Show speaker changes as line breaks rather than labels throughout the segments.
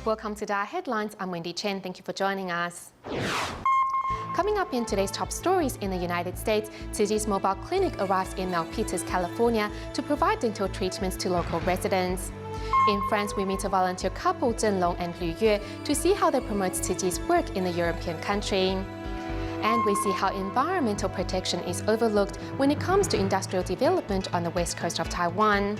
Welcome to Our Headlines. I'm Wendy Chen. Thank you for joining us. Coming up in today's top stories, in the United States, Tzu Chi's mobile clinic arrives in Milpitas, California to provide dental treatments to local residents. In France, we meet a volunteer couple, Zheng Long and Lv Yue, to see how they promote Tzu Chi's work in the European country. And we see how environmental protection is overlooked when it comes to industrial development on the west coast of Taiwan.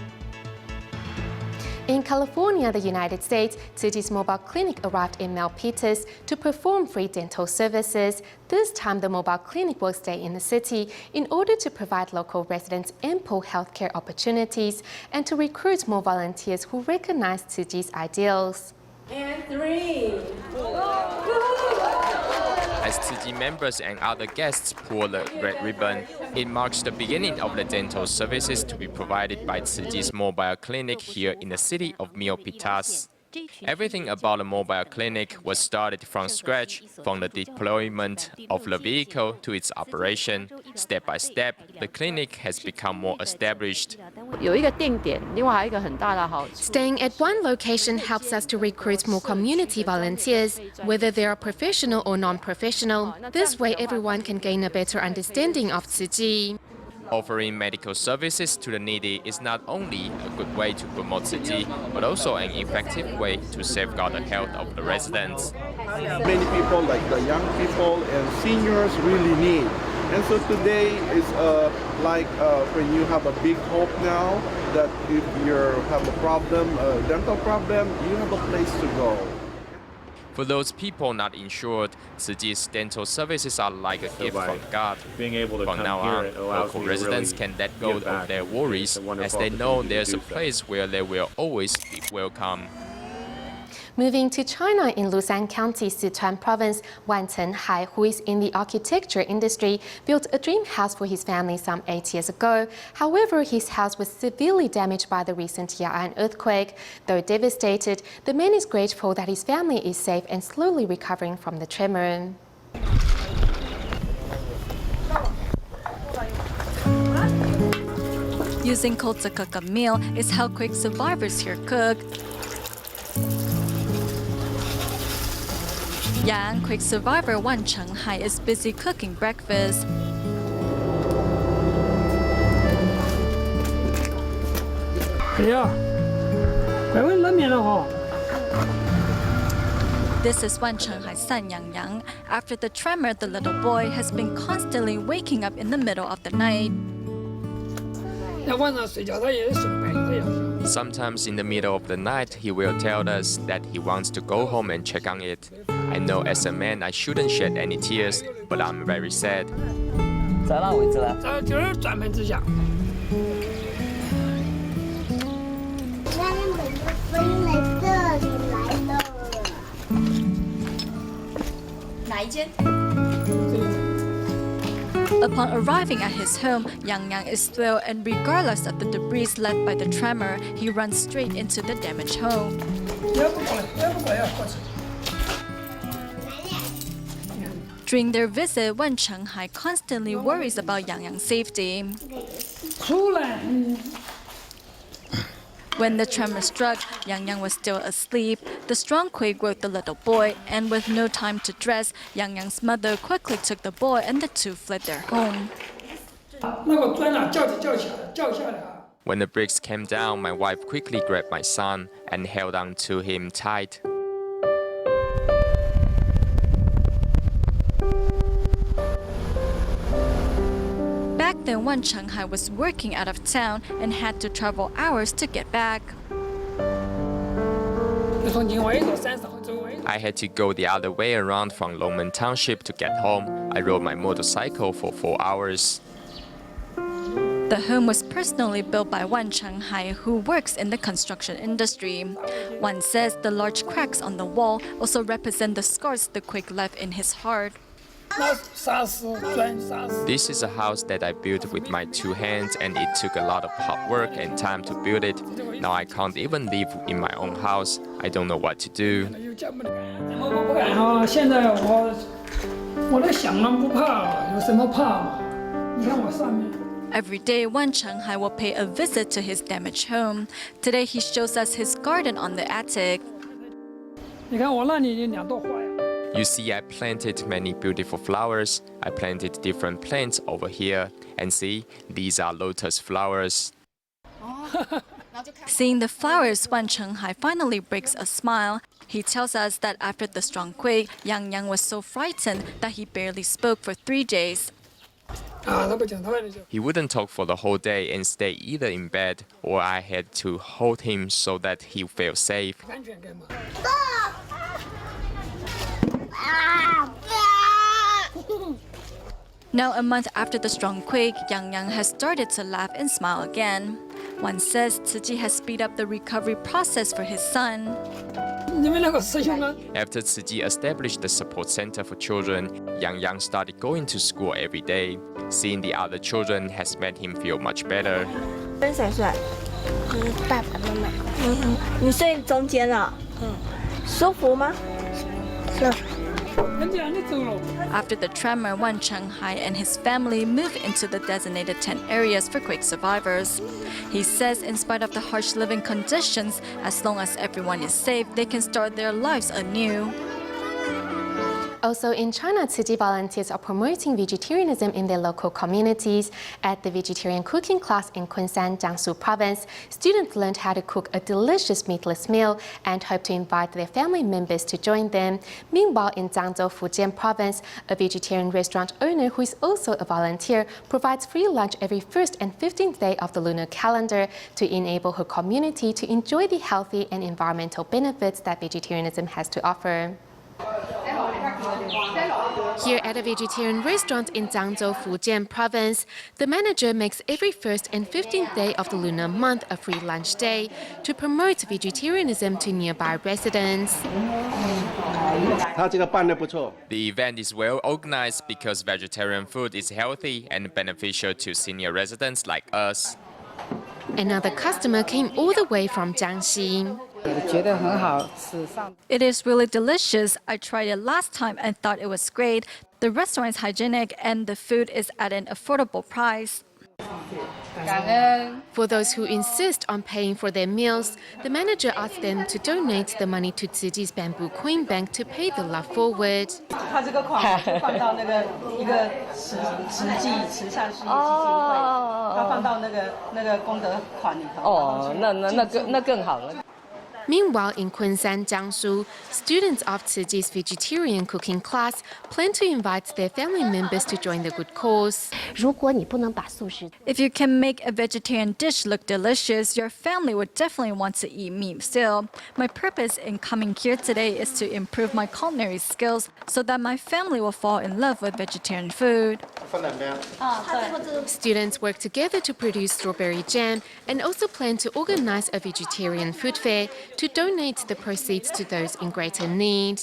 In California, the United States, Tzu Chi's mobile clinic arrived in Milpitas to perform free dental services. This time, the mobile clinic will stay in the city in order to provide local residents ample healthcare opportunities and to recruit more volunteers who recognize Tzu Chi's ideals.
And 3.
As Tzu Chi members and other guests pull the red ribbon, it marks the beginning of the dental services to be provided by Tzu Chi's mobile clinic here in the city of Milpitas. Everything about the mobile clinic was started from scratch, from the deployment of the vehicle to its operation. Step by step, the clinic has become more established.
Staying at one location helps us to recruit more community volunteers, whether they are professional or non-professional. This way, everyone can gain a better understanding of Tzu Chi.
Offering medical services to the needy is not only a good way to promote Tzu Chi, but also an effective way to safeguard the health of the residents.
Many people, like the young people and seniors, really need. And so today is when you have a big hope now that if you have a problem, a dental problem, you have a place to go.
For those people not insured, Tzu Chi's dental services are like a gift from God.
Being able to
From now on, local residents can let go of their worries as they know there's a place where they will always be welcome.
Moving to China, in Lushan County, Sichuan Province, Wan Chenhai, who is in the architecture industry, built a dream house for his family some 8 years ago. However, his house was severely damaged by the recent Ya'an earthquake. Though devastated, the man is grateful that his family is safe and slowly recovering from the tremor.
Using coal to cook a meal is how quake survivors here cook. Ya'an quake survivor Wan Chenhai is busy cooking breakfast. This is Wan Chenhai's son Yang Yang. After the tremor, the little boy has been constantly waking up in the middle of the night.
Sometimes in the middle of the night, he will tell us that he wants to go home and check on it. I know as a man I shouldn't shed any tears, but I'm very sad.
Upon arriving at his home, Yang Yang is thrilled, and regardless of the debris left by the tremor, he runs straight into the damaged home. During their visit, Wan Chenhai constantly worries about Yang Yang's safety. When the tremor struck, Yang Yang was still asleep. The strong quake woke the little boy, and with no time to dress, Yang Yang's mother quickly took the boy and the two fled their home.
When the bricks came down, my wife quickly grabbed my son and held on to him tight.
Back then, Wan Chenhai was working out of town and had to travel hours to get back.
I had to go the other way around from Longmen Township to get home. I rode my motorcycle for 4 hours.
The home was personally built by Wan Chenhai, who works in the construction industry. Wan says the large cracks on the wall also represent the scars the quake left in his heart.
This is a house that I built with my 2 hands, and it took a lot of hard work and time to build it. Now I can't even live in my own house. I don't know what to do.
Every day, Wan Chenhai will pay a visit to his damaged home. Today, he shows us his garden on the attic.
You see, I planted many beautiful flowers. I planted different plants over here. And see, these are lotus flowers.
Seeing the flowers, Wan Chenghai finally breaks a smile. He tells us that after the strong quake, Yang was so frightened that he barely spoke for 3 days.
He wouldn't talk for the whole day and stay either in bed, or I had to hold him so that he felt safe.
Now, a month after the strong quake, Yang has started to laugh and smile again. One says Tzu Chi has speeded up the recovery process for his son.
After Tzu Chi established the support center for children, Yang started going to school every day. Seeing the other children has made him feel much better.
跟谁睡？爸爸妈妈。你睡中间了。舒服吗？舒服。
After the tremor, Wan Chenghai and his family moved into the designated tent areas for quake survivors. He says in spite of the harsh living conditions, as long as everyone is safe, they can start their lives anew.
Also in China, Tzu Chi volunteers are promoting vegetarianism in their local communities. At the vegetarian cooking class in Kunshan, Jiangsu province, students learned how to cook a delicious meatless meal and hope to invite their family members to join them. Meanwhile, in Zhangzhou, Fujian province, a vegetarian restaurant owner who is also a volunteer provides free lunch every 1st and 15th day of the lunar calendar to enable her community to enjoy the healthy and environmental benefits that vegetarianism has to offer. Here at a vegetarian restaurant in Zhangzhou, Fujian province, the manager makes every 1st and 15th day of the lunar month a free lunch day to promote vegetarianism to nearby residents.
The event is well organized because vegetarian food is healthy and beneficial to senior residents like us.
Another customer came all the way from Jiangxi.
It is really delicious. I tried it last time and thought it was great. The restaurant is hygienic and the food is at an affordable price.
For those who insist on paying for their meals, the manager asked them to donate the money to Tzu Chi's bamboo coin bank to pay the love forward. Meanwhile, in Kunshan, Jiangsu, students of Tzu Chi's vegetarian cooking class plan to invite their family members to join the good cause.
If you can make a vegetarian dish look delicious, your family would definitely want to eat meat still. My purpose in coming here today is to improve my culinary skills so that my family will fall in love with vegetarian food.
Students work together to produce strawberry jam and also plan to organize a vegetarian food fair to donate the proceeds to those in greater need.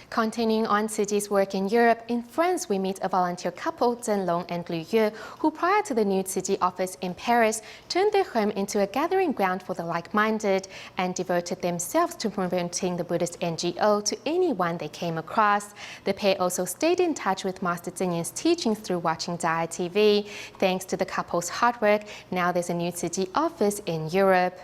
Continuing on Tzu Chi's work in Europe, in France we meet a volunteer couple, Zheng Long and Lv Yue, who prior to the new Tzu Chi office in Paris, turned their home into a gathering ground for the like-minded and devoted themselves to promoting the Buddhist NGO to anyone they came across. The pair also stayed in touch with Master Zheng Yin's teachings through watching Jaya TV. Thanks to the couple's hard work, now there's a new Tzu Chi office in Europe.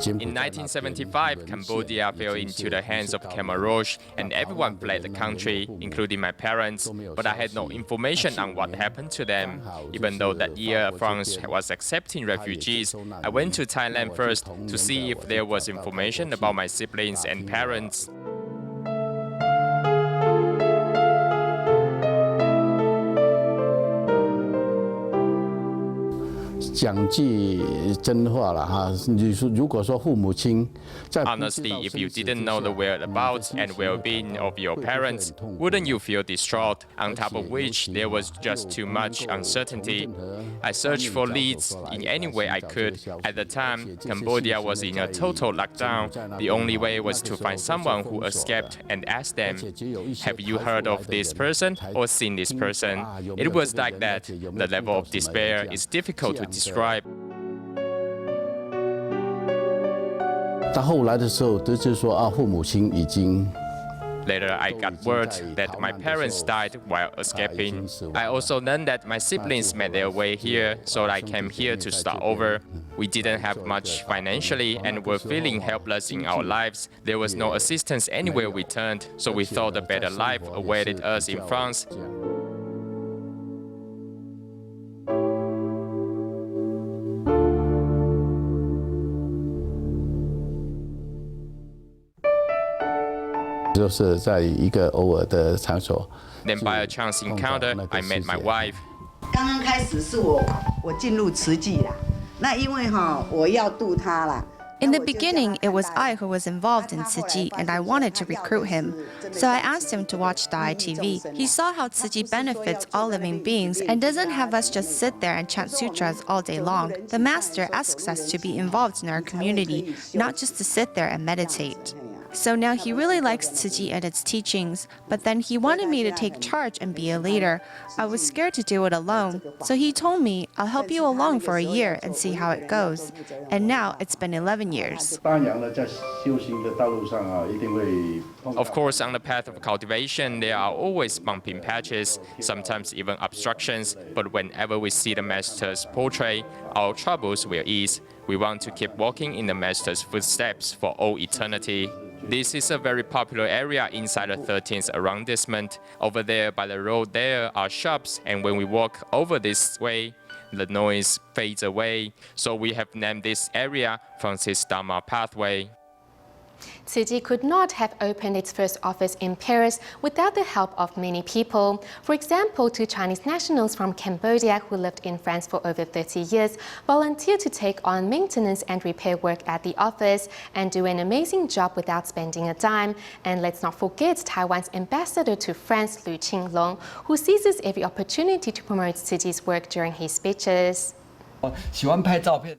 In 1975, Cambodia fell into the hands of Khmer Rouge and everyone fled the country, including my parents, but I had no information on what happened to them. Even though that year France was accepting refugees, I went to Thailand first to see if there was information about my siblings and parents. Honestly, if you didn't know the whereabouts and well-being of your parents, wouldn't you feel distraught, on top of which there was just too much uncertainty? I searched for leads in any way I could. At the time, Cambodia was in a total lockdown. The only way was to find someone who escaped and ask them, "Have you heard of this person or seen this person?" It was like that. The level of despair is difficult to describe. Later, I got word that my parents died while escaping. I also learned that my siblings made their way here, so I came here to start over. We didn't have much financially and were feeling helpless in our lives. There was no assistance anywhere we turned, so we thought a better life awaited us in France. Then by a chance encounter, I met my wife.
刚刚开始是我进入慈济啦，那因为我要度他啦。
In the beginning, it was I who was involved in Tzu Chi, and I wanted to recruit him. So I asked him to watch the ITV. He saw how Tzu Chi benefits all living beings and doesn't have us just sit there and chant sutras all day long. The master asks us to be involved in our community, not just to sit there and meditate. So now he really likes Tzu Chi and its teachings, but then he wanted me to take charge and be a leader. I was scared to do it alone, so he told me, "I'll help you along for a year and see how it goes." And now it's been 11 years.
Of course, on the path of cultivation, there are always bumping patches, sometimes even obstructions, but whenever we see the Master's portrait, our troubles will ease. We want to keep walking in the Master's footsteps for all eternity. This is a very popular area inside the 13th arrondissement. Over there by the road there are shops, and when we walk over this way, the noise fades away. So we have named this area Francis Dharma Pathway.
Tzu Chi could not have opened its first office in Paris without the help of many people. For example, 2 Chinese nationals from Cambodia who lived in France for over 30 years volunteered to take on maintenance and repair work at the office and do an amazing job without spending a dime. And let's not forget Taiwan's ambassador to France, Zheng Long, who seizes every opportunity to promote Tzu Chi's work during his speeches.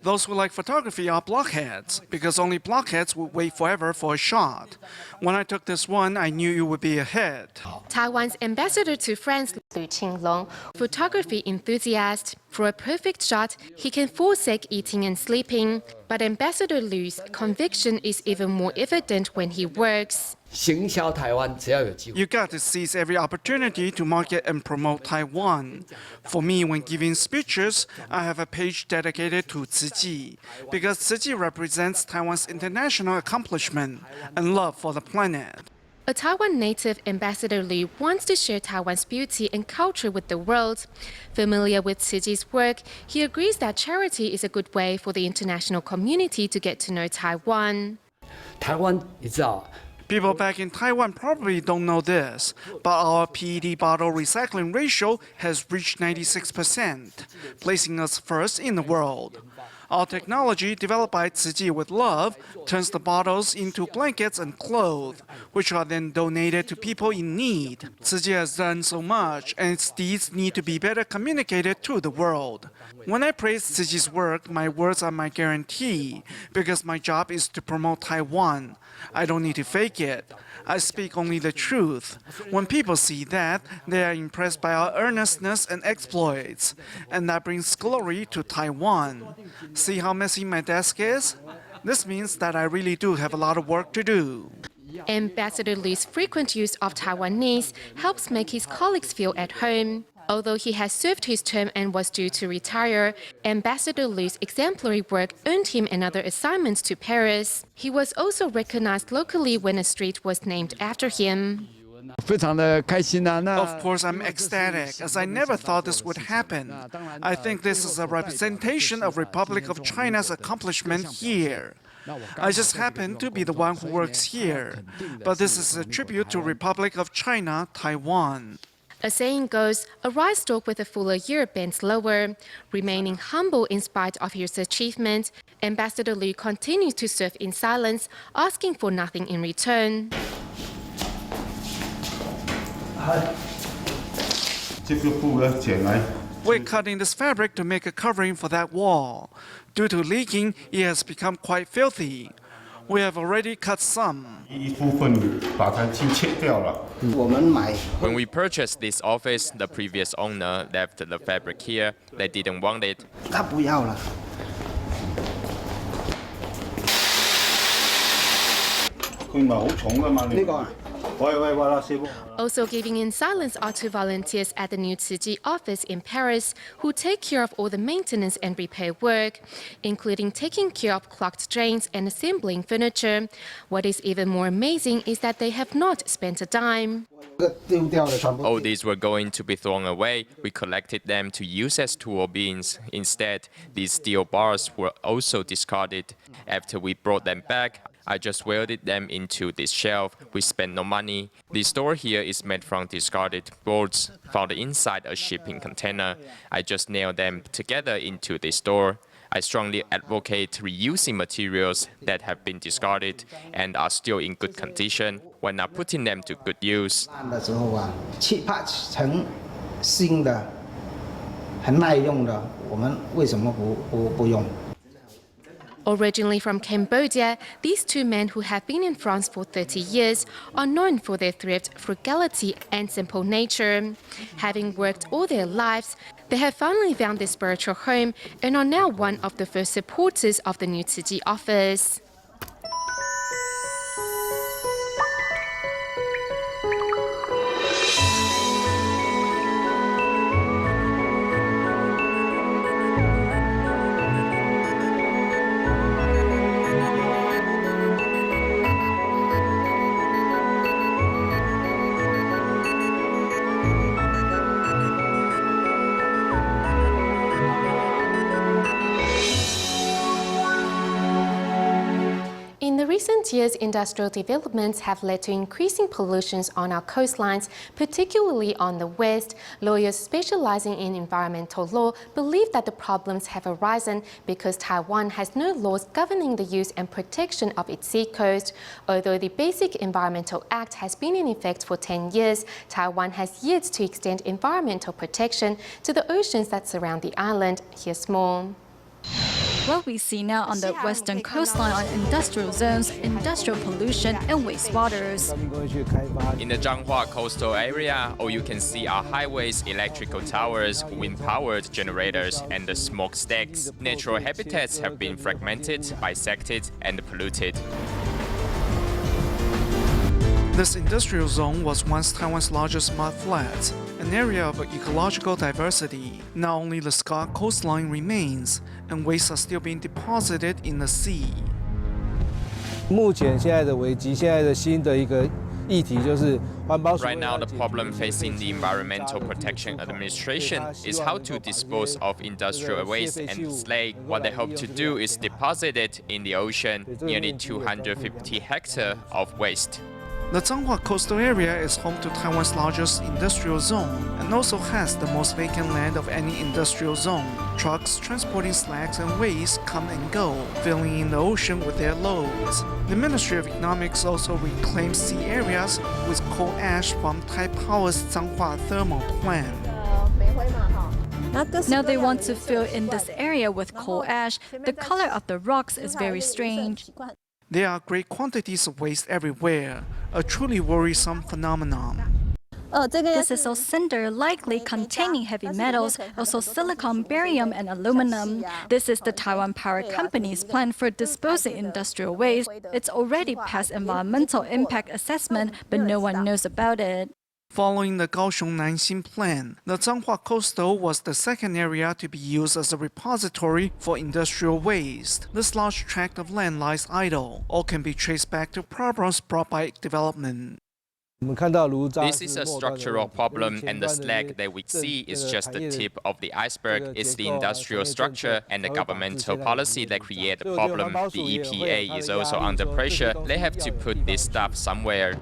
Those who like photography are blockheads, because only blockheads would wait forever for a shot. When I took this one, I knew you would be a hit.
Taiwan's ambassador to France, Zheng Long, photography enthusiast. For a perfect shot, he can forsake eating and sleeping. But Ambassador Lu's conviction is even more evident when he works.
You got to seize every opportunity to market and promote Taiwan. For me, when giving speeches, I have a page dedicated to Tzu Chi, because Tzu Chi represents Taiwan's international accomplishment and love for the planet.
A Taiwan native, Ambassador Lu wants to share Taiwan's beauty and culture with the world. Familiar with Tzu Chi's work, he agrees that charity is a good way for the international community to get to know Taiwan.
People back in Taiwan probably don't know this, but our PET bottle recycling ratio has reached 96%, placing us first in the world. Our technology, developed by Tzu Chi with love, turns the bottles into blankets and clothes, which are then donated to people in need. Tzu Chi has done so much, and its deeds need to be better communicated to the world. When I praise Tzu Chi's work, my words are my guarantee, because my job is to promote Taiwan. I don't need to fake it. I speak only the truth. When people see that, they are impressed by our earnestness and exploits, and that brings glory to Taiwan. See how messy my desk is? This means that I really do have a lot of work to do.
Ambassador Lu's frequent use of Taiwanese helps make his colleagues feel at home. Although he has served his term and was due to retire, Ambassador Lu's exemplary work earned him another assignment to Paris. He was also recognized locally when a street was named after him.
Of course, I'm ecstatic, as I never thought this would happen. I think this is a representation of Republic of China's accomplishment here. I just happen to be the one who works here, but this is a tribute to Republic of China, Taiwan.
A saying goes, a rice stalk with a fuller ear bends lower. Remaining humble in spite of his achievement, Ambassador Liu continues to serve in silence, asking for nothing in return.
We're cutting this fabric to make a covering for that wall. Due to leaking, it has become quite filthy. We have already cut some.
When we purchased this office, the previous owner left the fabric here. They didn't want it.
Also giving in silence are two volunteers at the new Tzu Chi office in Paris who take care of all the maintenance and repair work, including taking care of clogged drains and assembling furniture. What is even more amazing is that they have not spent a dime.
All these were going to be thrown away. We collected them to use as tool bins. Instead, these steel bars were also discarded. After we brought them back, I just welded them into this shelf. We spent no money. The store here is made from discarded boards found inside a shipping container. I just nailed them together into this store. I strongly advocate reusing materials that have been discarded and are still in good condition when not putting them to good use.
Originally from Cambodia, these two men who have been in France for 30 years are known for their thrift, frugality and simple nature. Having worked all their lives, they have finally found their spiritual home and are now one of the first supporters of the new Tzu Chi office. In recent years, industrial developments have led to increasing pollutions on our coastlines, particularly on the west. Lawyers specializing in environmental law believe that the problems have arisen because Taiwan has no laws governing the use and protection of its seacoast. Although the Basic Environmental Act has been in effect for 10 years, Taiwan has yet to extend environmental protection to the oceans that surround the island. Here's more.
What we see now on the western coastline are industrial zones, industrial pollution, and wastewaters.
In the Zhanghua coastal area, all you can see are highways, electrical towers, wind-powered generators, and the smokestacks. Natural habitats have been fragmented, bisected, and polluted.
This industrial zone was once Taiwan's largest mud flat, an area of ecological diversity. Not only the scarred coastline remains, and wastes are still being deposited in the sea.
Right now, the problem facing the Environmental Protection Administration is how to dispose of industrial waste and slag. What they hope to do is deposit it in the ocean, nearly 250 hectares of waste.
The Zhanghua coastal area is home to Taiwan's largest industrial zone and also has the most vacant land of any industrial zone. Trucks transporting slags and waste come and go, filling in the ocean with their loads. The Ministry of Economics also reclaims sea areas with coal ash from Taipower's Zhanghua thermal plant.
Now they want to fill in this area with coal ash. The color of the rocks is very strange.
There are great quantities of waste everywhere, a truly worrisome phenomenon.
This is a cinder likely containing heavy metals, also silicon, barium, and aluminum. This is the Taiwan Power Company's plan for disposing industrial waste. It's already passed environmental impact assessment, but no one knows about it.
Following the Kaohsiung Nanxing plan, the Zhanghua coastal was the second area to be used as a repository for industrial waste. This large tract of land lies idle. All can be traced back to problems brought by development.
This is a structural problem, and the slag that we see is just the tip of the iceberg. It's the industrial structure and the governmental policy that create the problem. The EPA is also under pressure. They have to put this stuff somewhere.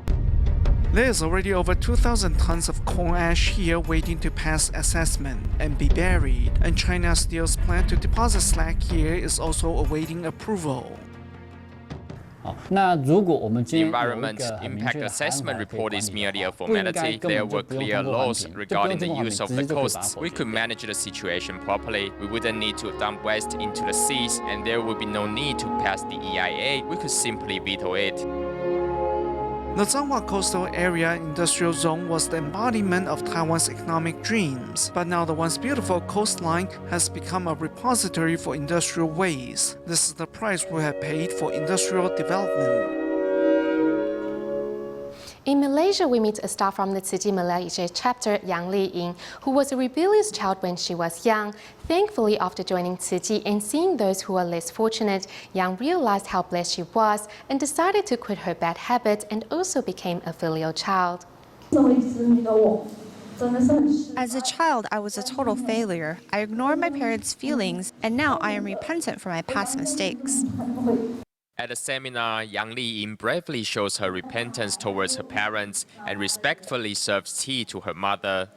There is already over 2,000 tons of corn ash here waiting to pass assessment and be buried, and China's Steel's plan to deposit slag here is also awaiting approval.
The Environment Impact Assessment Report is merely a formality. There were clear laws regarding the use of the coasts. We could manage the situation properly. We wouldn't need to dump waste into the seas, and there would be no need to pass the EIA. We could simply veto it.
The Zhanghua Coastal Area Industrial Zone was the embodiment of Taiwan's economic dreams, but now the once beautiful coastline has become a repository for industrial waste. This is the price we have paid for industrial development.
In Malaysia, we meet a star from the Tzu Chi Malaysia chapter, Yang Liying, who was a rebellious child when she was young. Thankfully, after joining Tzu Chi and seeing those who are less fortunate, Yang realized how blessed she was and decided to quit her bad habits and also became a filial child.
As a child, I was a total failure. I ignored my parents' feelings, and now I am repentant for my past mistakes.
At the seminar, Yang Liying bravely shows her repentance towards her parents and respectfully serves tea to her mother.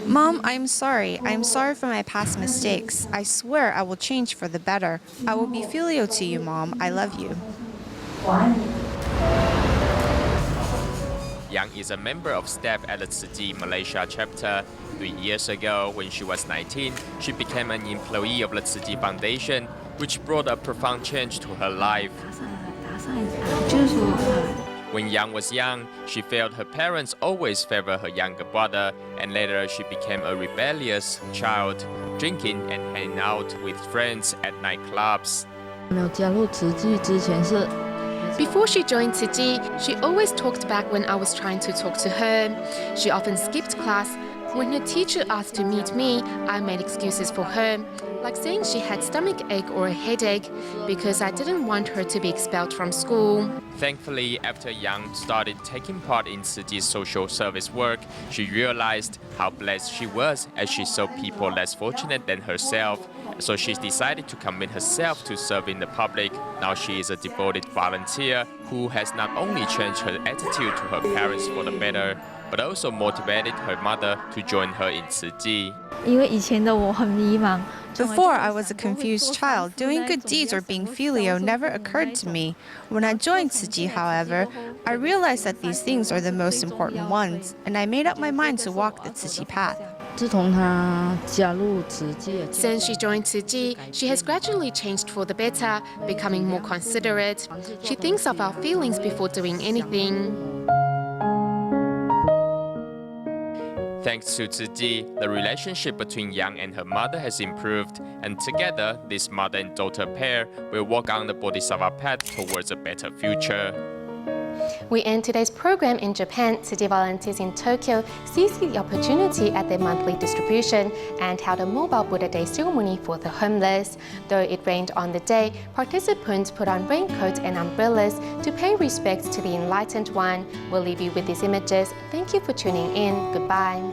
Mom, I'm sorry. I'm sorry for my past mistakes. I swear I will change for the better. I will be filial to you, Mom. I love you.
Yang is a member of staff at the Tzu Chi Malaysia chapter. 3 years ago, when she was 19, she became an employee of the Tzu Chi Foundation, which brought a profound change to her life. When Yang was young, she felt her parents always favored her younger brother, and later she became a rebellious child, drinking and hanging out with friends at nightclubs.
Before she joined Tzu Chi, she always talked back when I was trying to talk to her. She often skipped class. When her teacher asked to meet me, I made excuses for her, like saying she had stomach ache or a headache, because I didn't want her to be expelled from school.
Thankfully, after Yang started taking part in Tzu Chi's social service work, she realized how blessed she was as she saw people less fortunate than herself. So she decided to commit herself to serving the public. Now she is a devoted volunteer who has not only changed her attitude to her parents for the better, but also motivated her mother to join her in Tzu Chi.
Before, I was a confused child. Doing good deeds or being filial never occurred to me. When I joined Tzu Chi, however, I realized that these things are the most important ones, and I made up my mind to walk the Tzu Chi path.
Since she joined Tzu Chi, she has gradually changed for the better, becoming more considerate. She thinks of our feelings before doing anything.
Thanks to Tzu Chi, the relationship between Yang and her mother has improved, and together, this mother and daughter pair will walk on the Bodhisattva path towards a better future.
We end today's program in Japan. Tzu Chi volunteers in Tokyo seized the opportunity at their monthly distribution and held a mobile Buddha Day ceremony for the homeless. Though it rained on the day, participants put on raincoats and umbrellas to pay respects to the Enlightened One. We'll leave you with these images. Thank you for tuning in. Goodbye.